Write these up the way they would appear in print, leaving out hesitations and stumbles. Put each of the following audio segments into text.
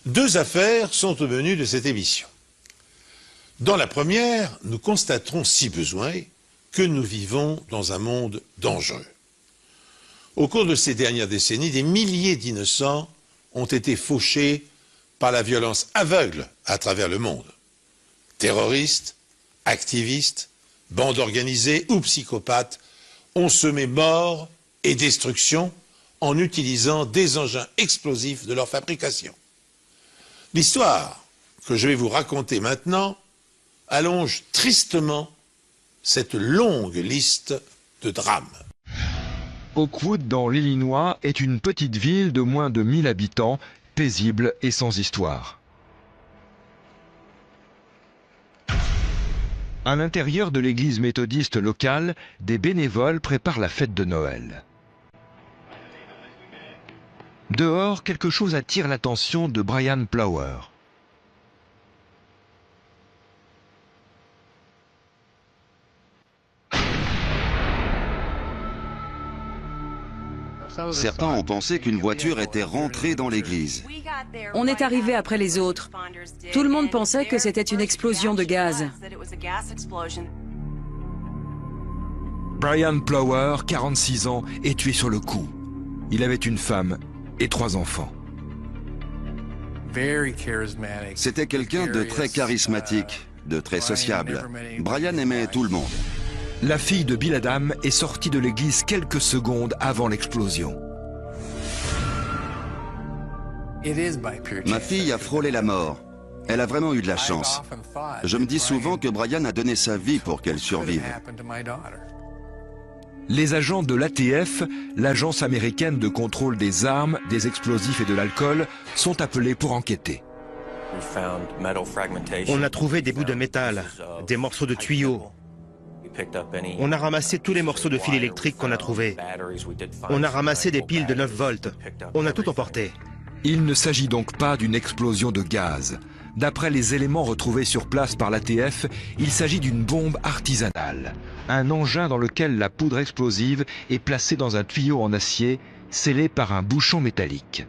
Deux affaires sont au menu de cette émission. Dans la première, nous constaterons, si besoin, que nous vivons dans un monde dangereux. Au cours de ces dernières décennies, des milliers d'innocents ont été fauchés par la violence aveugle à travers le monde. Terroristes, activistes, bandes organisées ou psychopathes ont semé mort et destruction en utilisant des engins explosifs de leur fabrication. L'histoire que je vais vous raconter maintenant allonge tristement cette longue liste de drames. Oakwood, dans l'Illinois, est une petite ville de moins de 1000 habitants, paisible et sans histoire. À l'intérieur de l'église méthodiste locale, des bénévoles préparent la fête de Noël. Dehors, quelque chose attire l'attention de Brian Plower. Certains ont pensé qu'une voiture était rentrée dans l'église. On est arrivé après les autres. Tout le monde pensait que c'était une explosion de gaz. Brian Plower, 46 ans, est tué sur le coup. Il avait une femme et 3 enfants. C'était quelqu'un de très charismatique, de très sociable. Brian aimait tout le monde. La fille de Bill Adam est sortie de l'église quelques secondes avant l'explosion. Ma fille a frôlé la mort. Elle a vraiment eu de la chance. Je me dis souvent que Brian a donné sa vie pour qu'elle survive. Les agents de l'ATF, l'agence américaine de contrôle des armes, des explosifs et de l'alcool, sont appelés pour enquêter. On a trouvé des bouts de métal, des morceaux de tuyaux. On a ramassé tous les morceaux de fil électrique qu'on a trouvés. On a ramassé des piles de 9 volts. On a tout emporté. Il ne s'agit donc pas d'une explosion de gaz. D'après les éléments retrouvés sur place par l'ATF, il s'agit d'une bombe artisanale. Un engin dans lequel la poudre explosive est placée dans un tuyau en acier, scellé par un bouchon métallique.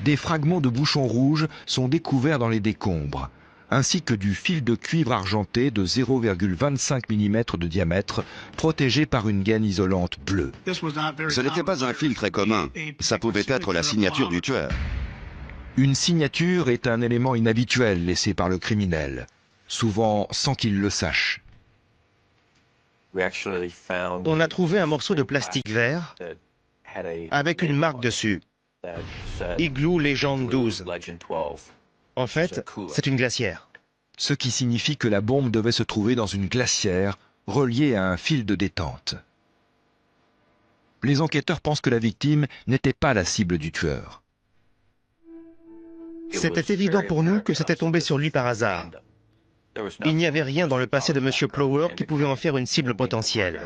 Des fragments de bouchons rouges sont découverts dans les décombres, ainsi que du fil de cuivre argenté de 0,25 mm de diamètre, protégé par une gaine isolante bleue. Ce n'était pas un fil très commun. Ça pouvait être la signature du tueur. Une signature est un élément inhabituel laissé par le criminel, souvent sans qu'il le sache. On a trouvé un morceau de plastique vert avec une marque dessus. Igloo Legend 12. En fait, c'est une glacière. Ce qui signifie que la bombe devait se trouver dans une glacière reliée à un fil de détente. Les enquêteurs pensent que la victime n'était pas la cible du tueur. C'était évident pour nous que c'était tombé sur lui par hasard. Il n'y avait rien dans le passé de M. Plower qui pouvait en faire une cible potentielle.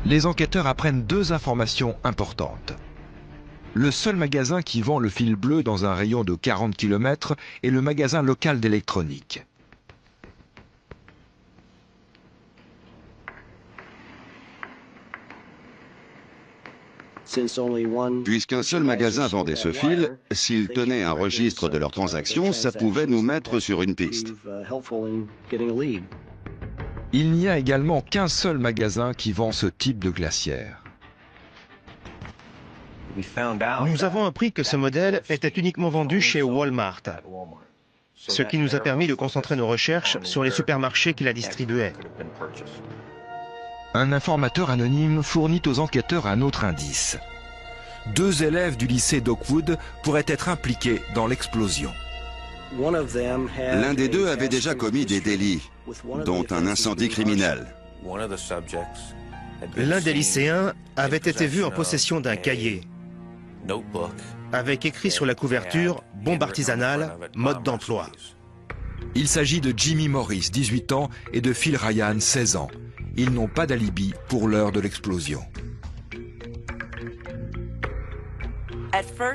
Les enquêteurs apprennent 2 informations importantes. Le seul magasin qui vend le fil bleu dans un rayon de 40 km est le magasin local d'électronique. Puisqu'un seul magasin vendait ce fil, s'ils tenaient un registre de leurs transactions, ça pouvait nous mettre sur une piste. Il n'y a également qu'un seul magasin qui vend ce type de glacière. Nous avons appris que ce modèle était uniquement vendu chez Walmart, ce qui nous a permis de concentrer nos recherches sur les supermarchés qui la distribuaient. Un informateur anonyme fournit aux enquêteurs un autre indice. 2 élèves du lycée d'Oakwood pourraient être impliqués dans l'explosion. L'un des 2 avait déjà commis des délits, dont un incendie criminel. L'un des lycéens avait été vu en possession d'un cahier, avec écrit sur la couverture « Bombe artisanale, mode d'emploi ». Il s'agit de Jimmy Morris, 18 ans, et de Phil Ryan, 16 ans. Ils n'ont pas d'alibi pour l'heure de l'explosion.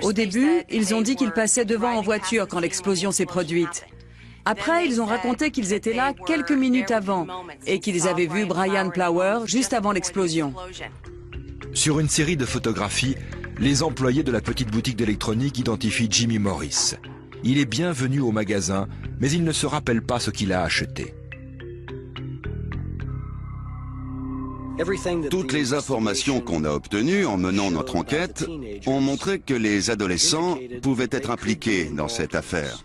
Au début, ils ont dit qu'ils passaient devant en voiture quand l'explosion s'est produite. Après, ils ont raconté qu'ils étaient là quelques minutes avant et qu'ils avaient vu Brian Plower juste avant l'explosion. Sur une série de photographies, Les employés de la petite boutique d'électronique identifient Jimmy Morris. Il est bienvenu au magasin, mais il ne se rappelle pas ce qu'il a acheté. Toutes les informations qu'on a obtenues en menant notre enquête ont montré que les adolescents pouvaient être impliqués dans cette affaire.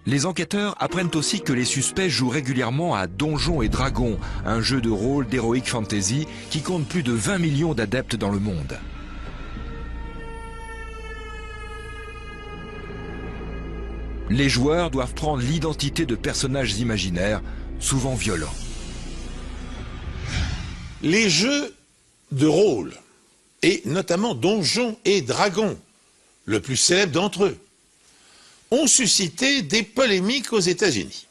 Les enquêteurs apprennent aussi que les suspects jouent régulièrement à Donjons et Dragons, un jeu de rôle d'heroic fantasy qui compte plus de 20 millions d'adeptes dans le monde. Les joueurs doivent prendre l'identité de personnages imaginaires, souvent violents. Les jeux de rôle, et notamment Donjons et Dragons, le plus célèbre d'entre eux, ont suscité des polémiques aux États-Unis.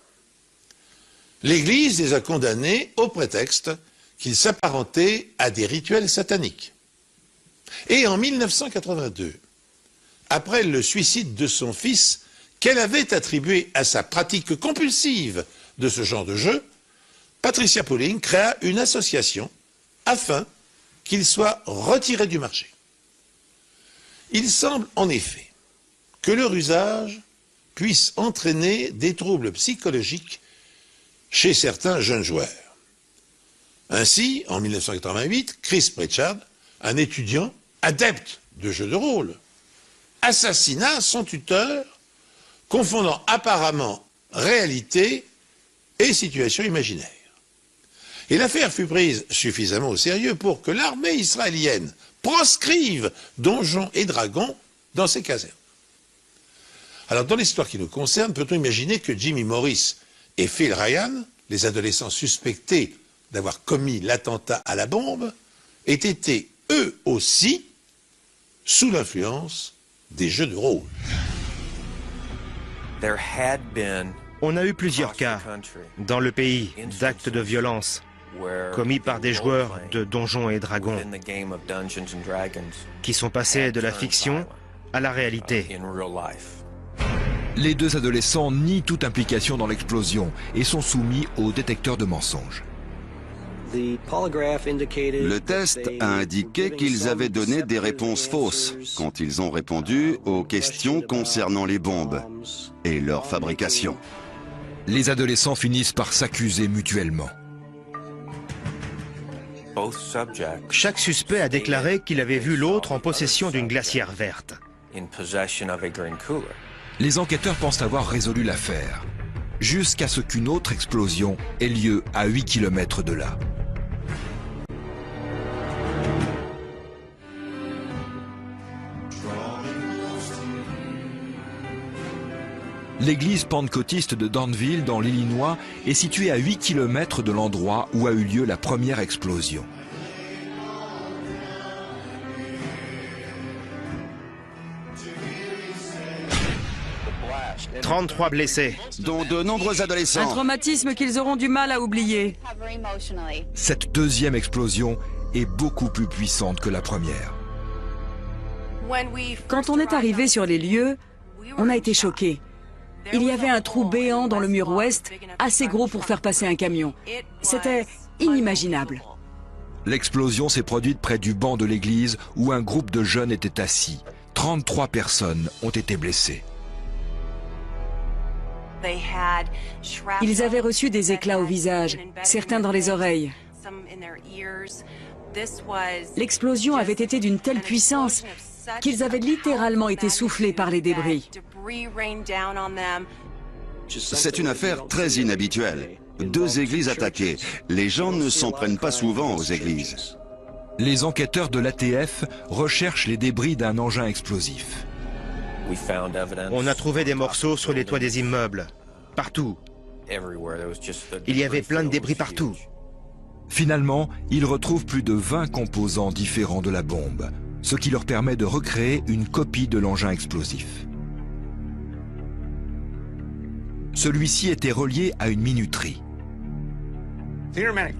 L'Église les a condamnés au prétexte qu'ils s'apparentaient à des rituels sataniques. Et en 1982, après le suicide de son fils, qu'elle avait attribué à sa pratique compulsive de ce genre de jeu, Patricia Pauling créa une association afin qu'il soit retiré du marché. Il semble en effet que leur usage puisse entraîner des troubles psychologiques chez certains jeunes joueurs. Ainsi, en 1988, Chris Pritchard, un étudiant adepte de jeux de rôle, assassina son tuteur, confondant apparemment réalité et situation imaginaire. Et l'affaire fut prise suffisamment au sérieux pour que l'armée israélienne proscrive Donjons et Dragons dans ses casernes. Alors, dans l'histoire qui nous concerne, peut-on imaginer que Jimmy Morris et Phil Ryan, les adolescents suspectés d'avoir commis l'attentat à la bombe, aient été eux aussi sous l'influence des jeux de rôle? On a eu plusieurs cas dans le pays d'actes de violence commis par des joueurs de Donjons et Dragons qui sont passés de la fiction à la réalité. Les deux adolescents nient toute implication dans l'explosion et sont soumis au détecteur de mensonges. Le test a indiqué qu'ils avaient donné des réponses fausses quand ils ont répondu aux questions concernant les bombes et leur fabrication. Les adolescents finissent par s'accuser mutuellement. Chaque suspect a déclaré qu'il avait vu l'autre en possession d'une glacière verte. Les enquêteurs pensent avoir résolu l'affaire, jusqu'à ce qu'une autre explosion ait lieu à 8 km de là. L'église pentecôtiste de Danville, dans l'Illinois, est située à 8 km de l'endroit où a eu lieu la première explosion. « 33 blessés. » Dont de nombreux adolescents. Un traumatisme qu'ils auront du mal à oublier. Cette deuxième explosion est beaucoup plus puissante que la première. Quand on est arrivé sur les lieux, on a été choqués. Il y avait un trou béant dans le mur ouest, assez gros pour faire passer un camion. C'était inimaginable. L'explosion s'est produite près du banc de l'église où un groupe de jeunes était assis. 33 personnes ont été blessées. Ils avaient reçu des éclats au visage, certains dans les oreilles. L'explosion avait été d'une telle puissance qu'ils avaient littéralement été soufflés par les débris. C'est une affaire très inhabituelle. 2 églises attaquées. Les gens ne s'en prennent pas souvent aux églises. Les enquêteurs de l'ATF recherchent les débris d'un engin explosif. On a trouvé des morceaux sur les toits des immeubles, partout. Il y avait plein de débris partout. Finalement, ils retrouvent plus de 20 composants différents de la bombe, ce qui leur permet de recréer une copie de l'engin explosif. Celui-ci était relié à une minuterie.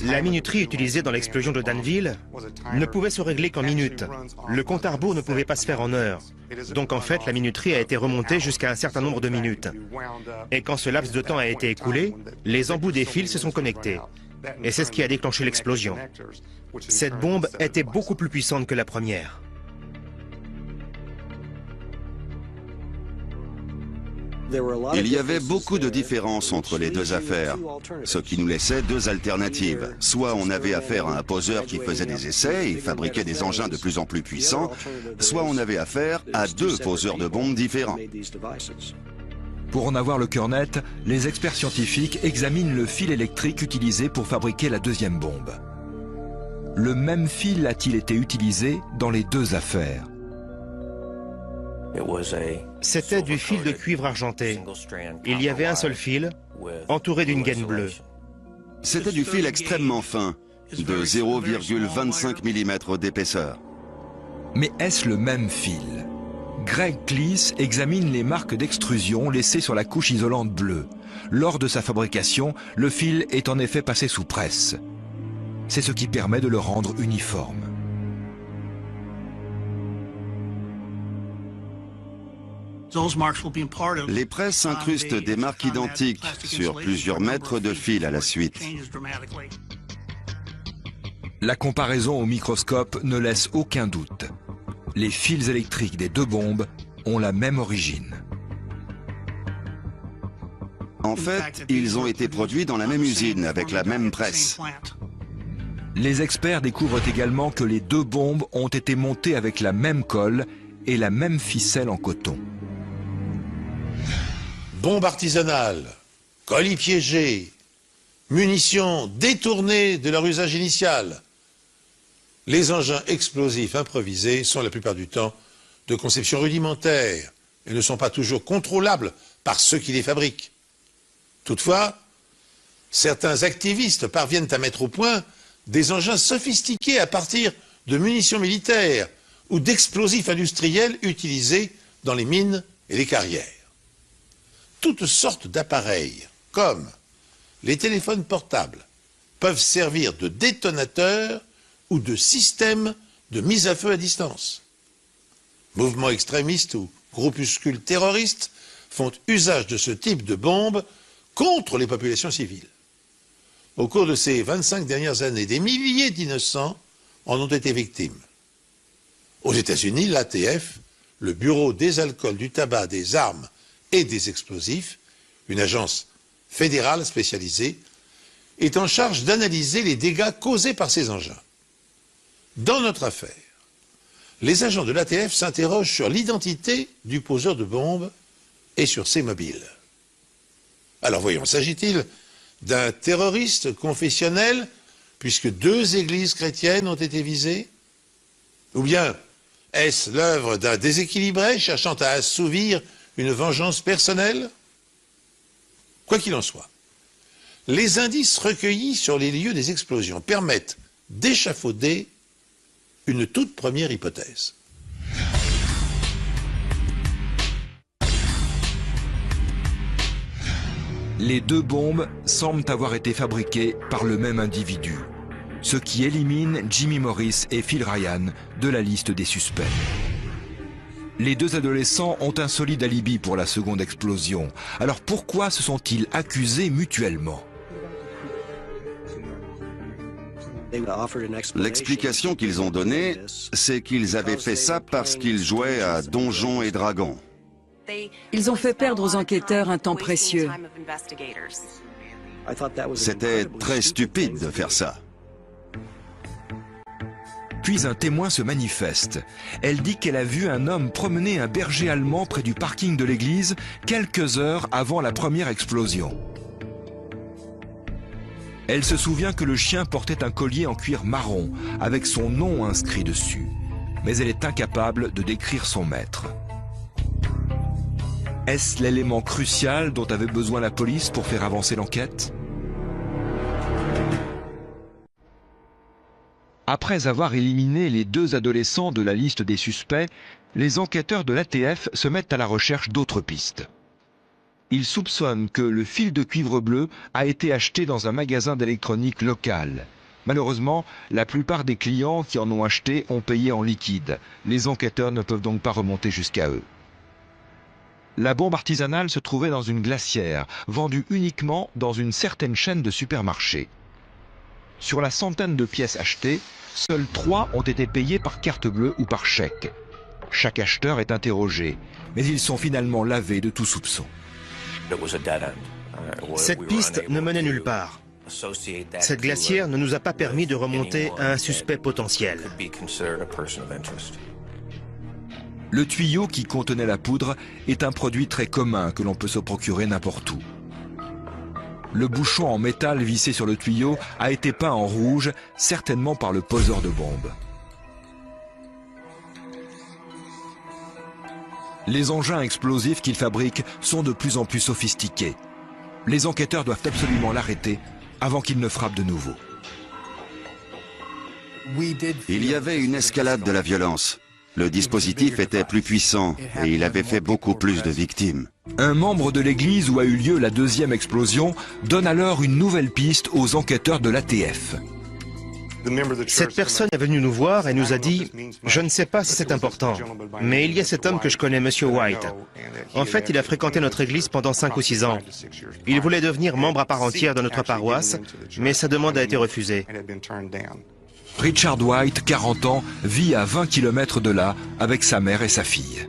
La minuterie utilisée dans l'explosion de Danville ne pouvait se régler qu'en minutes. Le compte à rebours ne pouvait pas se faire en heures. Donc en fait, la minuterie a été remontée jusqu'à un certain nombre de minutes. Et quand ce laps de temps a été écoulé, les embouts des fils se sont connectés. Et c'est ce qui a déclenché l'explosion. Cette bombe était beaucoup plus puissante que la première. Il y avait beaucoup de différences entre les deux affaires, ce qui nous laissait deux alternatives. Soit on avait affaire à un poseur qui faisait des essais et fabriquait des engins de plus en plus puissants, soit on avait affaire à deux poseurs de bombes différents. Pour en avoir le cœur net, les experts scientifiques examinent le fil électrique utilisé pour fabriquer la deuxième bombe. Le même fil a-t-il été utilisé dans les deux affaires? C'était du fil de cuivre argenté. Il y avait un seul fil, entouré d'une gaine bleue. C'était du fil extrêmement fin, de 0,25 mm d'épaisseur. Mais est-ce le même fil? Greg Cleese examine les marques d'extrusion laissées sur la couche isolante bleue. Lors de sa fabrication, le fil est en effet passé sous presse. C'est ce qui permet de le rendre uniforme. Les presses incrustent des marques identiques sur plusieurs mètres de fil à la suite. La comparaison au microscope ne laisse aucun doute. Les fils électriques des deux bombes ont la même origine. En fait, ils ont été produits dans la même usine, avec la même presse. Les experts découvrent également que les deux bombes ont été montées avec la même colle et la même ficelle en coton. Bombes artisanales, colis piégés, munitions détournées de leur usage initial. Les engins explosifs improvisés sont la plupart du temps de conception rudimentaire et ne sont pas toujours contrôlables par ceux qui les fabriquent. Toutefois, certains activistes parviennent à mettre au point des engins sophistiqués à partir de munitions militaires ou d'explosifs industriels utilisés dans les mines et les carrières. Toutes sortes d'appareils, comme les téléphones portables, peuvent servir de détonateurs ou de systèmes de mise à feu à distance. Mouvements extrémistes ou groupuscules terroristes font usage de ce type de bombes contre les populations civiles. Au cours de ces 25 dernières années, des milliers d'innocents en ont été victimes. Aux États-Unis, l'ATF, le Bureau des alcools, du tabac, des armes et des explosifs, une agence fédérale spécialisée, est en charge d'analyser les dégâts causés par ces engins. Dans notre affaire, les agents de l'ATF s'interrogent sur l'identité du poseur de bombes et sur ses mobiles. Alors voyons, s'agit-il d'un terroriste confessionnel, puisque deux églises chrétiennes ont été visées? Ou bien est-ce l'œuvre d'un déséquilibré cherchant à assouvir une vengeance personnelle? Quoi qu'il en soit, les indices recueillis sur les lieux des explosions permettent d'échafauder une toute première hypothèse. Les deux bombes semblent avoir été fabriquées par le même individu, ce qui élimine Jimmy Morris et Phil Ryan de la liste des suspects. Les deux adolescents ont un solide alibi pour la seconde explosion. Alors pourquoi se sont-ils accusés mutuellement? L'explication qu'ils ont donnée, c'est qu'ils avaient fait ça parce qu'ils jouaient à Donjons et Dragons. Ils ont fait perdre aux enquêteurs un temps précieux. C'était très stupide de faire ça. Puis un témoin se manifeste. Elle dit qu'elle a vu un homme promener un berger allemand près du parking de l'église quelques heures avant la première explosion. Elle se souvient que le chien portait un collier en cuir marron avec son nom inscrit dessus. Mais elle est incapable de décrire son maître. Est-ce l'élément crucial dont avait besoin la police pour faire avancer l'enquête? Après avoir éliminé les deux adolescents de la liste des suspects, les enquêteurs de l'ATF se mettent à la recherche d'autres pistes. Ils soupçonnent que le fil de cuivre bleu a été acheté dans un magasin d'électronique local. Malheureusement, la plupart des clients qui en ont acheté ont payé en liquide. Les enquêteurs ne peuvent donc pas remonter jusqu'à eux. La bombe artisanale se trouvait dans une glacière, vendue uniquement dans une certaine chaîne de supermarchés. Sur la centaine de pièces achetées, seules 3 ont été payées par carte bleue ou par chèque. Chaque acheteur est interrogé, mais ils sont finalement lavés de tout soupçon. Cette piste ne menait nulle part. Cette glacière ne nous a pas permis de remonter à un suspect potentiel. Le tuyau qui contenait la poudre est un produit très commun que l'on peut se procurer n'importe où. Le bouchon en métal vissé sur le tuyau a été peint en rouge, certainement par le poseur de bombes. Les engins explosifs qu'il fabrique sont de plus en plus sophistiqués. Les enquêteurs doivent absolument l'arrêter avant qu'il ne frappe de nouveau. Il y avait une escalade de la violence. Le dispositif était plus puissant et il avait fait beaucoup plus de victimes. Un membre de l'église où a eu lieu la deuxième explosion donne alors une nouvelle piste aux enquêteurs de l'ATF. Cette personne est venue nous voir et nous a dit « Je ne sais pas si c'est important, mais il y a cet homme que je connais, Monsieur White. En fait, il a fréquenté notre église pendant 5 ou 6 ans. Il voulait devenir membre à part entière de notre paroisse, mais sa demande a été refusée. » Richard White, 40 ans, vit à 20 km de là avec sa mère et sa fille.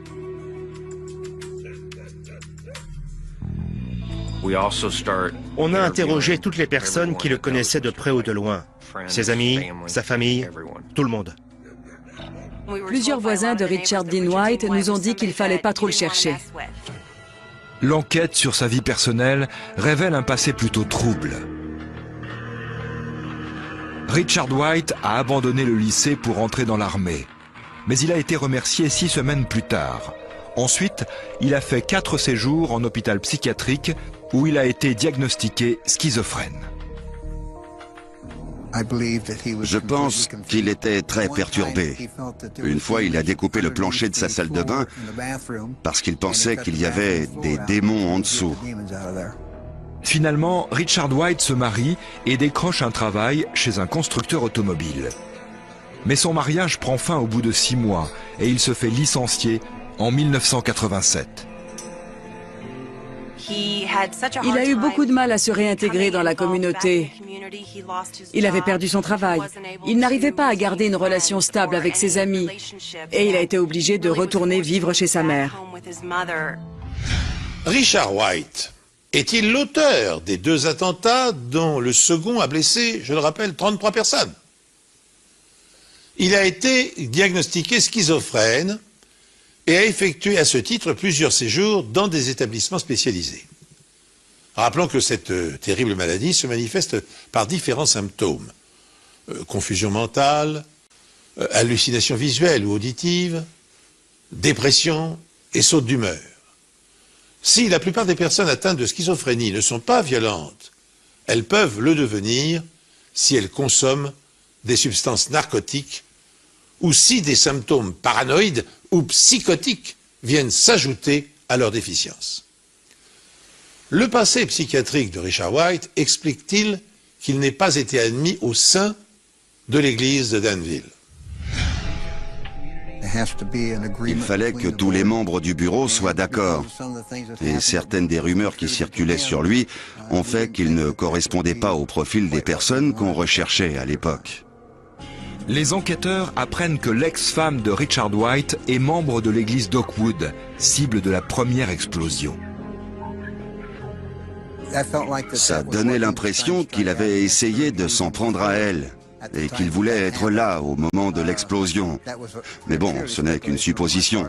On a interrogé toutes les personnes qui le connaissaient de près ou de loin. Ses amis, sa famille, tout le monde. Plusieurs voisins de Richard Dean White nous ont dit qu'il fallait pas trop le chercher. L'enquête sur sa vie personnelle révèle un passé plutôt trouble. Richard White a abandonné le lycée pour entrer dans l'armée. Mais il a été remercié 6 semaines plus tard. Ensuite, il a fait 4 séjours en hôpital psychiatrique où il a été diagnostiqué schizophrène. Je pense qu'il était très perturbé. Une fois, il a découpé le plancher de sa salle de bain parce qu'il pensait qu'il y avait des démons en dessous. Finalement, Richard White se marie et décroche un travail chez un constructeur automobile. Mais son mariage prend fin au bout de 6 mois et il se fait licencier en 1987. Il a eu beaucoup de mal à se réintégrer dans la communauté. Il avait perdu son travail. Il n'arrivait pas à garder une relation stable avec ses amis. Et il a été obligé de retourner vivre chez sa mère. Richard White est-il l'auteur des 2 attentats dont le second a blessé, je le rappelle, 33 personnes? Il a été diagnostiqué schizophrène et a effectué à ce titre plusieurs séjours dans des établissements spécialisés. Rappelons que cette terrible maladie se manifeste par différents symptômes. Confusion mentale, hallucinations visuelles ou auditives, dépression et saute d'humeur. Si la plupart des personnes atteintes de schizophrénie ne sont pas violentes, elles peuvent le devenir si elles consomment des substances narcotiques ou si des symptômes paranoïdes ou psychotiques viennent s'ajouter à leur déficience. Le passé psychiatrique de Richard White explique-t-il qu'il n'ait pas été admis au sein de l'église de Danville? Il fallait que tous les membres du bureau soient d'accord. Et certaines des rumeurs qui circulaient sur lui ont fait qu'il ne correspondait pas au profil des personnes qu'on recherchait à l'époque. Les enquêteurs apprennent que l'ex-femme de Richard White est membre de l'église d'Oakwood, cible de la première explosion. Ça donnait l'impression qu'il avait essayé de s'en prendre à elle et qu'il voulait être là au moment de l'explosion. Mais bon, ce n'est qu'une supposition.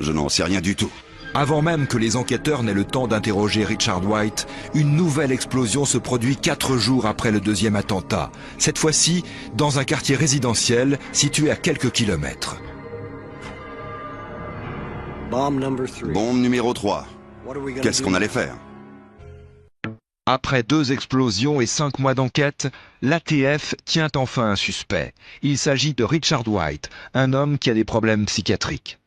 Je n'en sais rien du tout. Avant même que les enquêteurs n'aient le temps d'interroger Richard White, une nouvelle explosion se produit 4 jours après le deuxième attentat. Cette fois-ci, dans un quartier résidentiel situé à quelques kilomètres. Bombe numéro 3. Qu'est-ce qu'on allait faire? Après 2 explosions et 5 mois d'enquête, l'ATF tient enfin un suspect. Il s'agit de Richard White, un homme qui a des problèmes psychiatriques.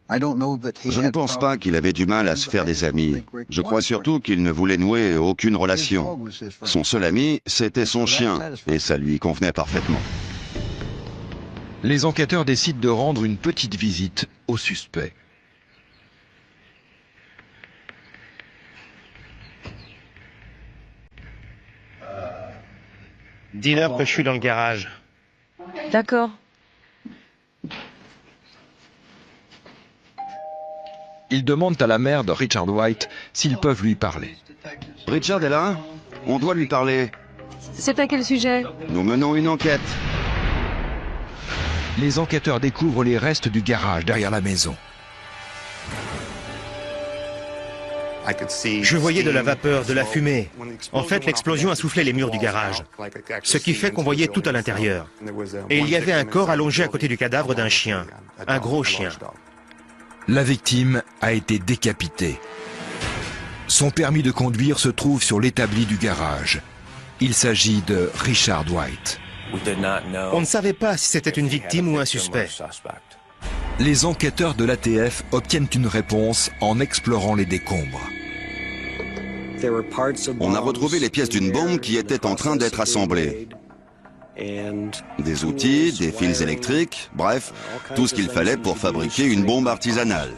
Je ne pense pas qu'il avait du mal à se faire des amis. Je crois surtout qu'il ne voulait nouer aucune relation. Son seul ami, c'était son chien, et ça lui convenait parfaitement. Les enquêteurs décident de rendre une petite visite au suspect. Dis-leur que je suis dans le garage. D'accord. Ils demandent à la mère de Richard White s'ils peuvent lui parler. Richard est là? On doit lui parler. C'est à quel sujet? Nous menons une enquête. Les enquêteurs découvrent les restes du garage derrière la maison. Je voyais de la vapeur, de la fumée. En fait, l'explosion a soufflé les murs du garage, ce qui fait qu'on voyait tout à l'intérieur. Et il y avait un corps allongé à côté du cadavre d'un chien, un gros chien. La victime a été décapitée. Son permis de conduire se trouve sur l'établi du garage. Il s'agit de Richard White. On ne savait pas si c'était une victime ou un suspect. Les enquêteurs de l'ATF obtiennent une réponse en explorant les décombres. On a retrouvé les pièces d'une bombe qui était en train d'être assemblée. Des outils, des fils électriques, bref, tout ce qu'il fallait pour fabriquer une bombe artisanale.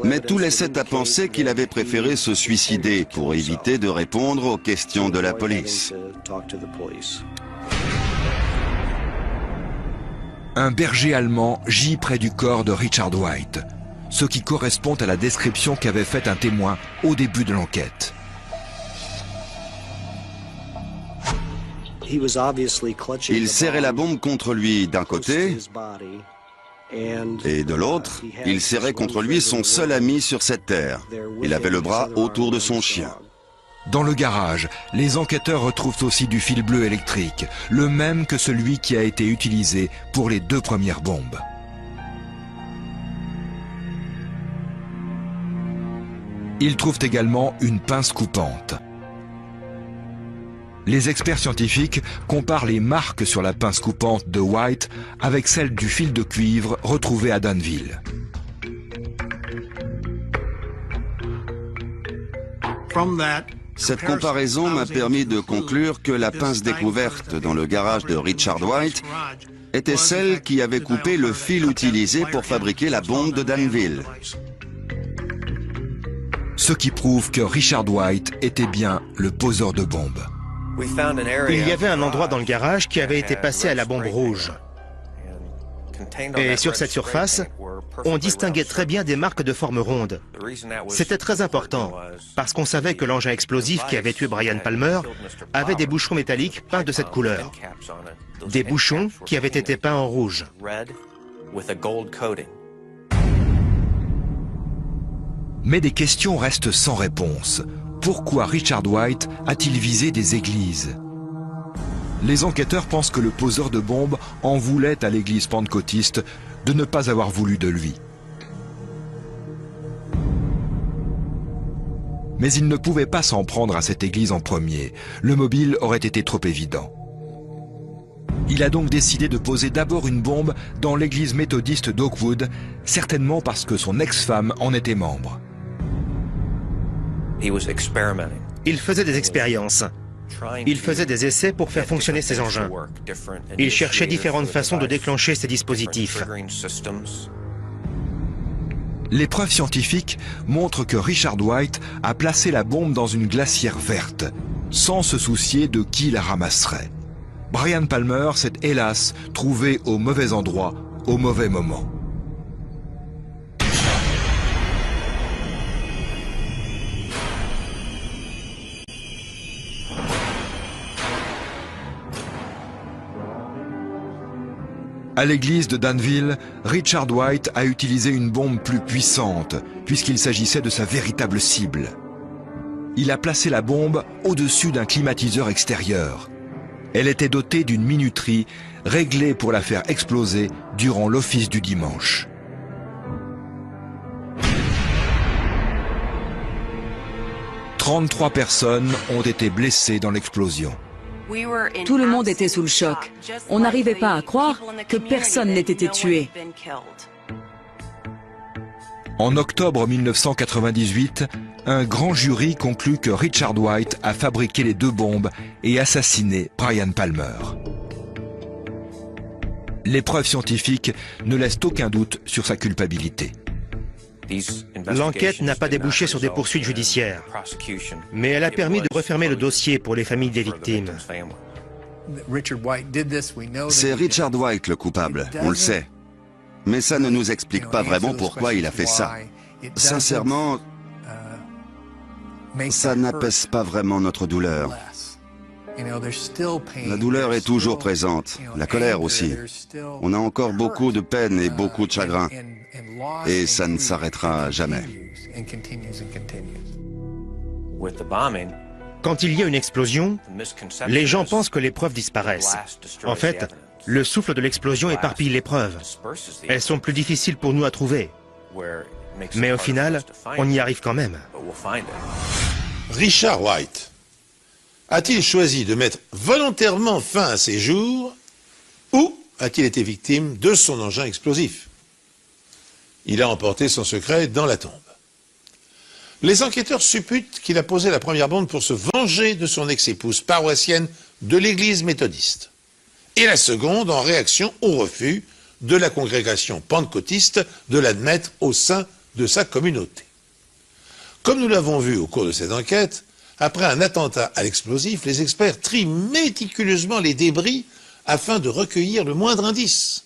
Mais tout laissait à penser qu'il avait préféré se suicider pour éviter de répondre aux questions de la police. Un berger allemand gît près du corps de Richard White, ce qui correspond à la description qu'avait faite un témoin au début de l'enquête. Il serrait la bombe contre lui d'un côté, et de l'autre, il serrait contre lui son seul ami sur cette terre. Il avait le bras autour de son chien. Dans le garage, les enquêteurs retrouvent aussi du fil bleu électrique, le même que celui qui a été utilisé pour les 2 premières bombes. Ils trouvent également une pince coupante. Les experts scientifiques comparent les marques sur la pince coupante de White avec celles du fil de cuivre retrouvé à Danville. Cette comparaison m'a permis de conclure que la pince découverte dans le garage de Richard White était celle qui avait coupé le fil utilisé pour fabriquer la bombe de Danville. Ce qui prouve que Richard White était bien le poseur de bombes. Il y avait un endroit dans le garage qui avait été passé à la bombe rouge. Et sur cette surface, on distinguait très bien des marques de forme ronde. C'était très important, parce qu'on savait que l'engin explosif qui avait tué Brian Palmer avait des bouchons métalliques peints de cette couleur. Des bouchons qui avaient été peints en rouge. Mais des questions restent sans réponse. Pourquoi Richard White a-t-il visé des églises ? Les enquêteurs pensent que le poseur de bombes en voulait à l'église pentecôtiste de ne pas avoir voulu de lui. Mais il ne pouvait pas s'en prendre à cette église en premier. Le mobile aurait été trop évident. Il a donc décidé de poser d'abord une bombe dans l'église méthodiste d'Oakwood, certainement parce que son ex-femme en était membre. Il faisait des expériences. Il faisait des essais pour faire fonctionner ses engins. Il cherchait différentes façons de déclencher ces dispositifs. Les preuves scientifiques montrent que Richard White a placé la bombe dans une glacière verte, sans se soucier de qui la ramasserait. Brian Palmer s'est hélas trouvé au mauvais endroit, au mauvais moment. À l'église de Danville, Richard White a utilisé une bombe plus puissante, puisqu'il s'agissait de sa véritable cible. Il a placé la bombe au-dessus d'un climatiseur extérieur. Elle était dotée d'une minuterie réglée pour la faire exploser durant l'office du dimanche. « 33 personnes ont été blessées dans l'explosion. Tout le monde était sous le choc. On n'arrivait pas à croire que personne n'ait été tué. En octobre 1998, un grand jury conclut que Richard White a fabriqué les 2 bombes et assassiné Brian Palmer. Les preuves scientifiques ne laissent aucun doute sur sa culpabilité. L'enquête n'a pas débouché sur des poursuites judiciaires, mais elle a permis de refermer le dossier pour les familles des victimes. C'est Richard White le coupable, on le sait. Mais ça ne nous explique pas vraiment pourquoi il a fait ça. Sincèrement, ça n'apaise pas vraiment notre douleur. La douleur est toujours présente, la colère aussi. On a encore beaucoup de peine et beaucoup de chagrin. Et ça ne s'arrêtera jamais. Quand il y a une explosion, les gens pensent que les preuves disparaissent. En fait, le souffle de l'explosion éparpille les preuves. Elles sont plus difficiles pour nous à trouver. Mais au final, on y arrive quand même. Richard White a-t-il choisi de mettre volontairement fin à ses jours ou a-t-il été victime de son engin explosif? Il a emporté son secret dans la tombe. Les enquêteurs supputent qu'il a posé la première bombe pour se venger de son ex-épouse paroissienne de l'église méthodiste, et la seconde en réaction au refus de la congrégation pentecôtiste de l'admettre au sein de sa communauté. Comme nous l'avons vu au cours de cette enquête, après un attentat à l'explosif, les experts trient méticuleusement les débris afin de recueillir le moindre indice.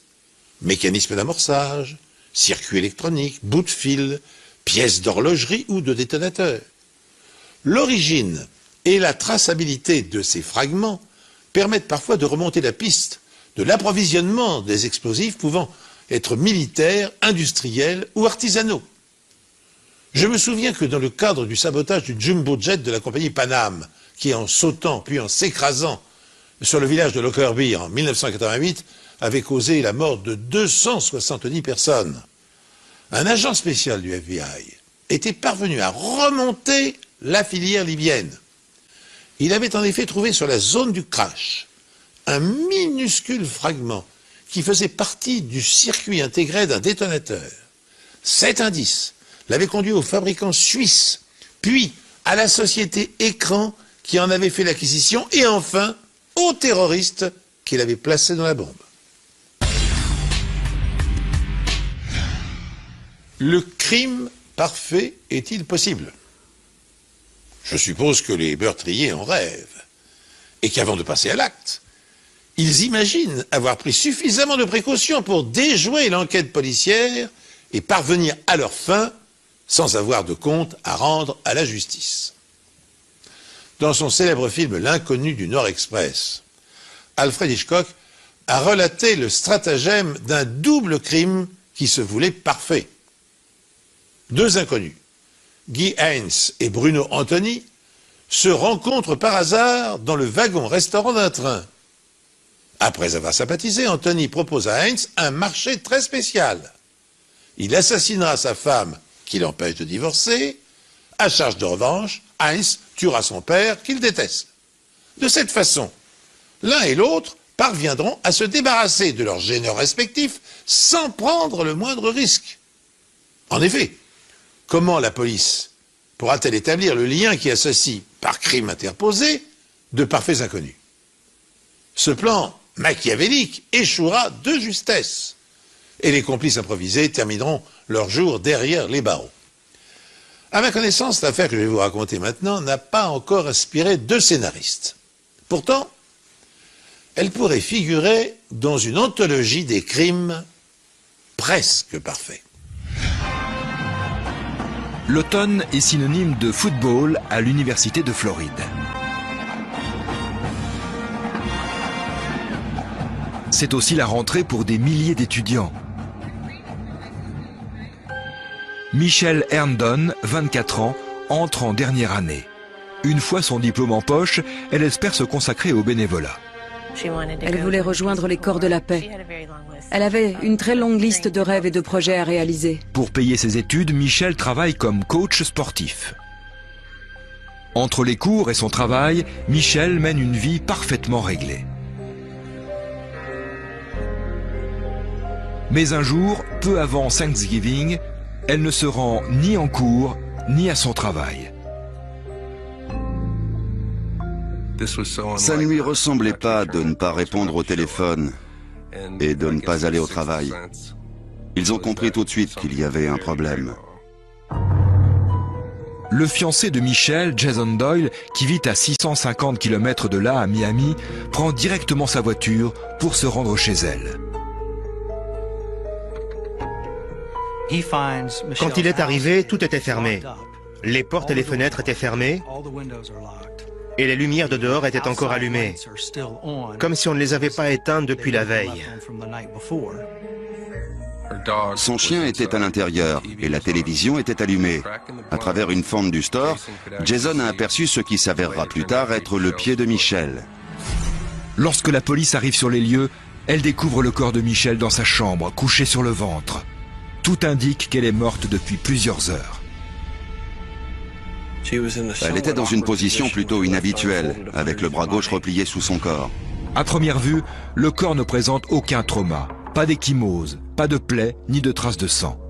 Mécanisme d'amorçage, circuit électronique, bout de fil, pièces d'horlogerie ou de détonateur. L'origine et la traçabilité de ces fragments permettent parfois de remonter la piste de l'approvisionnement des explosifs pouvant être militaires, industriels ou artisanaux. Je me souviens que dans le cadre du sabotage du jumbo jet de la compagnie Pan Am, qui en sautant puis en s'écrasant sur le village de Lockerbie en 1988 avait causé la mort de 270 personnes, un agent spécial du FBI était parvenu à remonter la filière libyenne. Il avait en effet trouvé sur la zone du crash un minuscule fragment qui faisait partie du circuit intégré d'un détonateur. Cet indice l'avait conduit au fabricant suisse, puis à la société Écran qui en avait fait l'acquisition, et enfin au terroriste qui l'avait placé dans la bombe. Le crime parfait est-il possible? Je suppose que les meurtriers en rêvent, et qu'avant de passer à l'acte, ils imaginent avoir pris suffisamment de précautions pour déjouer l'enquête policière et parvenir à leur fin sans avoir de compte à rendre à la justice. Dans son célèbre film L'Inconnu du Nord Express, Alfred Hitchcock a relaté le stratagème d'un double crime qui se voulait parfait. Deux inconnus, Guy Haynes et Bruno Anthony, se rencontrent par hasard dans le wagon-restaurant d'un train. Après avoir sympathisé, Anthony propose à Haynes un marché très spécial. Il assassinera sa femme qui l'empêche de divorcer. À charge de revanche, Heinz tuera son père qu'il déteste. De cette façon, l'un et l'autre parviendront à se débarrasser de leurs gêneurs respectifs sans prendre le moindre risque. En effet, comment la police pourra-t-elle établir le lien qui associe, par crime interposé, de parfaits inconnus? Ce plan machiavélique échouera de justesse, et les complices improvisés termineront leur jour derrière les barreaux. À ma connaissance, l'affaire que je vais vous raconter maintenant n'a pas encore inspiré deux scénaristes. Pourtant, elle pourrait figurer dans une anthologie des crimes presque parfaits. L'automne est synonyme de football à l'université de Floride. C'est aussi la rentrée pour des milliers d'étudiants. Michelle Herndon, 24 ans, entre en dernière année. Une fois son diplôme en poche, elle espère se consacrer au bénévolat. Elle voulait rejoindre les corps de la paix. Elle avait une très longue liste de rêves et de projets à réaliser. Pour payer ses études, Michelle travaille comme coach sportif. Entre les cours et son travail, Michelle mène une vie parfaitement réglée. Mais un jour, peu avant Thanksgiving, elle ne se rend ni en cours, ni à son travail. Ça ne lui ressemblait pas de ne pas répondre au téléphone et de ne pas aller au travail. Ils ont compris tout de suite qu'il y avait un problème. Le fiancé de Michelle, Jason Doyle, qui vit à 650 km de là, à Miami, prend directement sa voiture pour se rendre chez elle. Quand il est arrivé, tout était fermé. Les portes et les fenêtres étaient fermées et les lumières de dehors étaient encore allumées, comme si on ne les avait pas éteintes depuis la veille. Son chien était à l'intérieur et la télévision était allumée. À travers une fente du store, Jason a aperçu ce qui s'avérera plus tard être le pied de Michelle. Lorsque la police arrive sur les lieux, elle découvre le corps de Michelle dans sa chambre, couché sur le ventre. Tout indique qu'elle est morte depuis plusieurs heures. Elle était dans une position plutôt inhabituelle, avec le bras gauche replié sous son corps. À première vue, le corps ne présente aucun trauma. Pas d'ecchymose, pas de plaie, ni de traces de sang.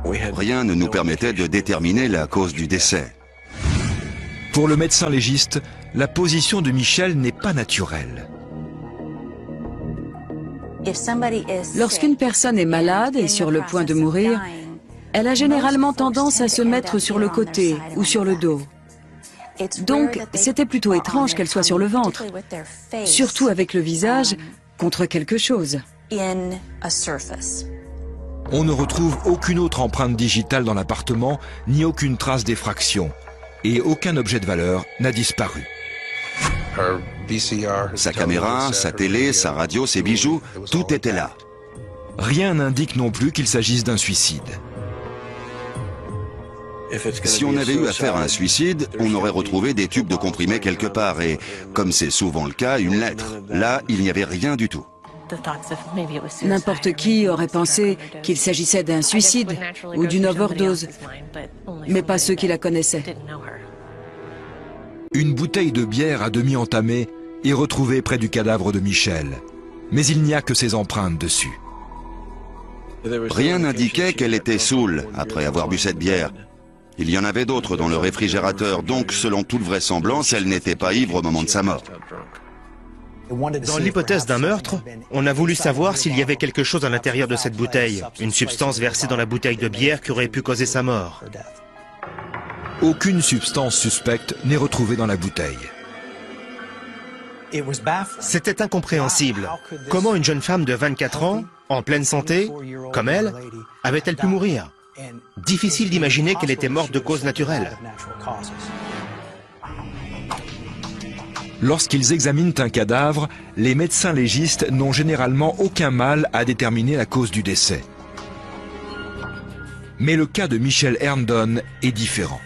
Rien ne nous permettait de déterminer la cause du décès. Pour le médecin légiste, la position de Michelle n'est pas naturelle. Lorsqu'une personne est malade et sur le point de mourir, elle a généralement tendance à se mettre sur le côté ou sur le dos. Donc, c'était plutôt étrange qu'elle soit sur le ventre, surtout avec le visage contre quelque chose. On ne retrouve aucune autre empreinte digitale dans l'appartement, ni aucune trace d'effraction. Et aucun objet de valeur n'a disparu. Sa caméra, sa télé, sa radio, ses bijoux, tout était là. Rien n'indique non plus qu'il s'agisse d'un suicide. Si on avait eu affaire à un suicide, on aurait retrouvé des tubes de comprimés quelque part et, comme c'est souvent le cas, une lettre. Là, il n'y avait rien du tout. N'importe qui aurait pensé qu'il s'agissait d'un suicide ou d'une overdose, mais pas ceux qui la connaissaient. Une bouteille de bière à demi entamée est retrouvée près du cadavre de Michelle. Mais il n'y a que ses empreintes dessus. Rien n'indiquait qu'elle était saoule après avoir bu cette bière. Il y en avait d'autres dans le réfrigérateur, donc selon toute vraisemblance, elle n'était pas ivre au moment de sa mort. Dans l'hypothèse d'un meurtre, on a voulu savoir s'il y avait quelque chose à l'intérieur de cette bouteille, une substance versée dans la bouteille de bière qui aurait pu causer sa mort. Aucune substance suspecte n'est retrouvée dans la bouteille. C'était incompréhensible. Comment une jeune femme de 24 ans, en pleine santé, comme elle, avait-elle pu mourir? Difficile d'imaginer qu'elle était morte de cause naturelle. Lorsqu'ils examinent un cadavre, les médecins légistes n'ont généralement aucun mal à déterminer la cause du décès. Mais le cas de Michelle Herndon est différent.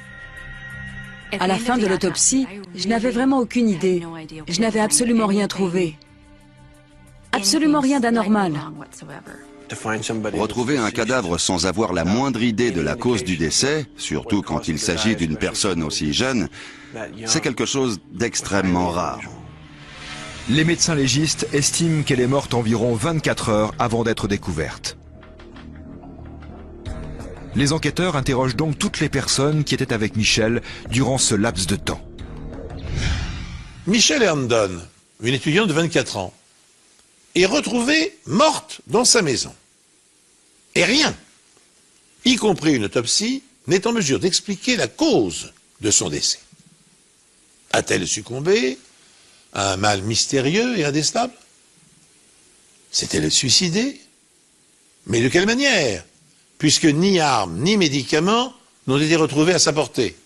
À la fin de l'autopsie, je n'avais vraiment aucune idée. Je n'avais absolument rien trouvé. Absolument rien d'anormal. Retrouver un cadavre sans avoir la moindre idée de la cause du décès, surtout quand il s'agit d'une personne aussi jeune, c'est quelque chose d'extrêmement rare. Les médecins légistes estiment qu'elle est morte environ 24 heures avant d'être découverte. Les enquêteurs interrogent donc toutes les personnes qui étaient avec Michelle durant ce laps de temps. Michelle Herndon, une étudiante de 24 ans, est retrouvée morte dans sa maison. Et rien, y compris une autopsie, n'est en mesure d'expliquer la cause de son décès. A-t-elle succombé à un mal mystérieux et indécelable? S'est-elle suicidée? Mais de quelle manière? Puisque ni armes ni médicaments n'ont été retrouvés à sa portée.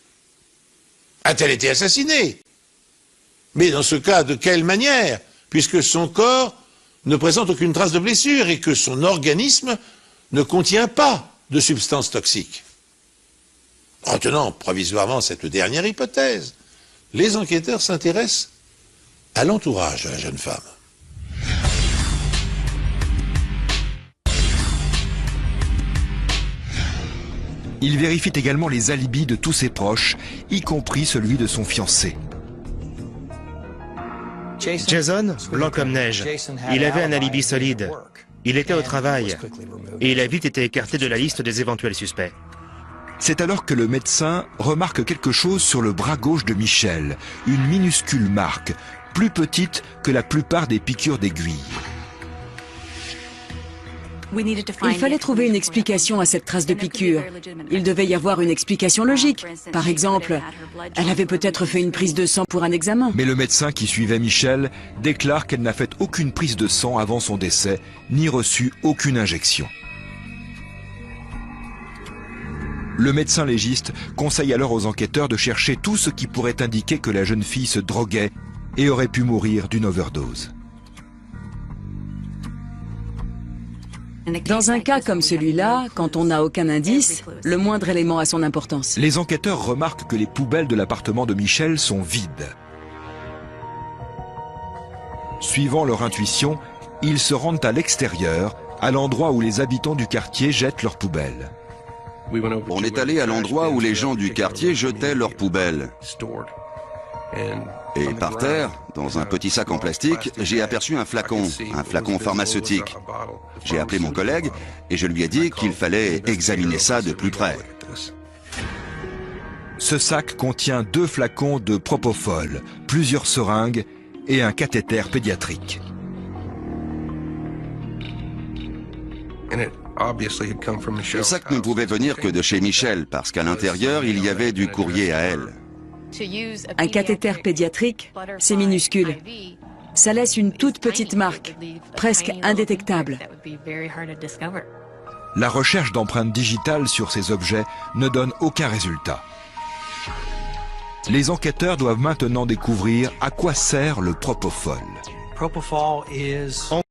A-t-elle été assassinée? Mais dans ce cas, de quelle manière? Puisque son corps ne présente aucune trace de blessure et que son organisme ne contient pas de substances toxiques. Retenant provisoirement cette dernière hypothèse, les enquêteurs s'intéressent à l'entourage de la jeune femme. Ils vérifient également les alibis de tous ses proches, y compris celui de son fiancé. Jason, blanc comme neige, il avait un alibi solide. Il était au travail et il a vite été écarté de la liste des éventuels suspects. C'est alors que le médecin remarque quelque chose sur le bras gauche de Michelle, une minuscule marque, plus petite que la plupart des piqûres d'aiguille. Il fallait trouver une explication à cette trace de piqûre. Il devait y avoir une explication logique. Par exemple, elle avait peut-être fait une prise de sang pour un examen. Mais le médecin qui suivait Michelle déclare qu'elle n'a fait aucune prise de sang avant son décès, ni reçu aucune injection. Le médecin légiste conseille alors aux enquêteurs de chercher tout ce qui pourrait indiquer que la jeune fille se droguait et aurait pu mourir d'une overdose. Dans un cas comme celui-là, quand on n'a aucun indice, le moindre élément a son importance. Les enquêteurs remarquent que les poubelles de l'appartement de Michel sont vides. Suivant leur intuition, ils se rendent à l'extérieur, à l'endroit où les habitants du quartier jettent leurs poubelles. On est allé à l'endroit où les gens du quartier jetaient leurs poubelles. Et par terre, dans un petit sac en plastique, j'ai aperçu un flacon pharmaceutique. J'ai appelé mon collègue et je lui ai dit qu'il fallait examiner ça de plus près. Ce sac contient 2 flacons de propofol, plusieurs seringues et un cathéter pédiatrique. Le sac ne pouvait venir que de chez Michel parce qu'à l'intérieur, il y avait du courrier à elle. Un cathéter pédiatrique, c'est minuscule. Ça laisse une toute petite marque, presque indétectable. La recherche d'empreintes digitales sur ces objets ne donne aucun résultat. Les enquêteurs doivent maintenant découvrir à quoi sert le propofol.